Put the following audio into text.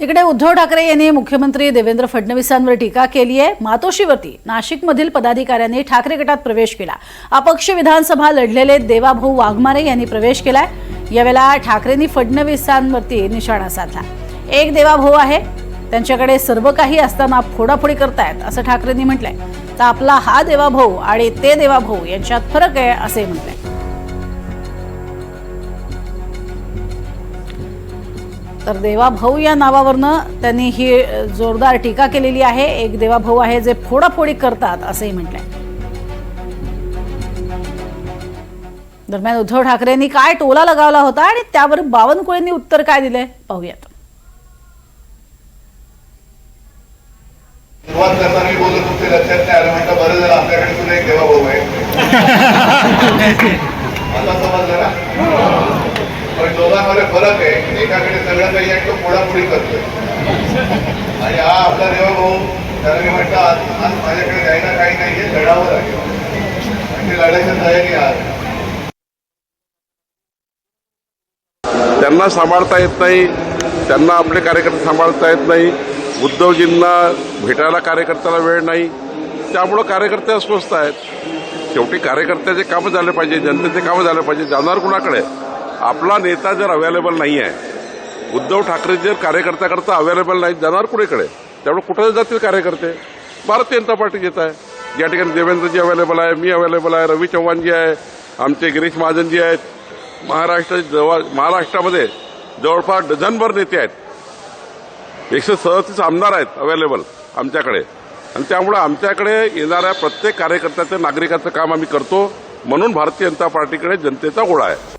इकडे उद्धव ठाकरे यांनी मुख्यमंत्री देवेंद्र फडणवीसांवर टीका केली आहे। मातोश्रीवरती नाशिकमधील पदाधिकाऱ्यांनी ठाकरे गटात प्रवेश केला। अपक्ष विधानसभा लढलेले देवाभाऊ वाघमारे यांनी प्रवेश केलाय। यावेळेला ठाकरेंनी फडणवीसांवरती निशाणा साधला। एक देवाभाऊ आहे, त्यांच्याकडे सर्व काही असताना फोडाफोडी करतायत असं ठाकरेंनी म्हटलंय। तर आपला हा देवाभाऊ आणि ते देवाभाऊ यांच्यात फरक आहे असे म्हटलंय। तर देवाभाऊ या नावावरनं त्यांनी ही जोरदार टीका केलेली आहे। एक देवाभाऊ आहे जे फोडाफोडी करतात असंही म्हटलंय। दरम्यान उद्धव ठाकरेंनी काय टोला लगावला होता आणि त्यावर बावनकुळेंनी उत्तर काय दिले पाहूयात। सुरुवात करताना बोलत होते, लक्षात नाही आलं, म्हटलं बरं झालं आपल्याकडे सुद्धा एक देवाभाऊ आहे। आता समजलं ना, पण दोघांमध्ये फरक आहे। एकाकडे सगळं काही आहे, तो फोडाफोडी करतोय, आणि हा आपला देवाभाऊ त्याला मी म्हटलं आज माझ्याकडे जायला काही नाहीये, लढावं लागेल आणि ते लढायची तयारी आहे। त्यांना सांभाळता येत नाही, त्यांना आपले कार्यकर्ते सांभाळता येत नाही, उद्धवजींना भेटायला कार्यकर्त्याला वेळ नाही, त्यामुळं कार्यकर्ते अस्वस्थ आहेत। शेवटी कार्यकर्त्याचे कामं झाले पाहिजे, जनतेचे कामं झाले पाहिजे। जाणार कुणाकडे? आपला नेता जर अवेलेबल नाही आहे, उद्धव ठाकरे जर कार्यकर्त्याकरता अवेलेबल नाही, जाणार कुणीकडे? त्यामुळे कुठे जातील कार्यकर्ते? भारतीय जनता पार्टी येत आहे। या ठिकाणी देवेंद्रजी अवेलेबल आहे, मी अवेलेबल आहे, रवी चव्हाणजी आहे, आमचे गिरीश महाजनजी आहेत। महाराष्ट्रामध्ये जवळपास डझनभर नेते आहेत, 137 आमदार आहेत अवेलेबल आमच्याकडे, आणि त्यामुळे आमच्याकडे येणाऱ्या प्रत्येक कार्यकर्त्याचं नागरिकाचं काम आम्ही करतो। म्हणून भारतीय जनता पार्टीकडे जनतेचा गोळा आहे।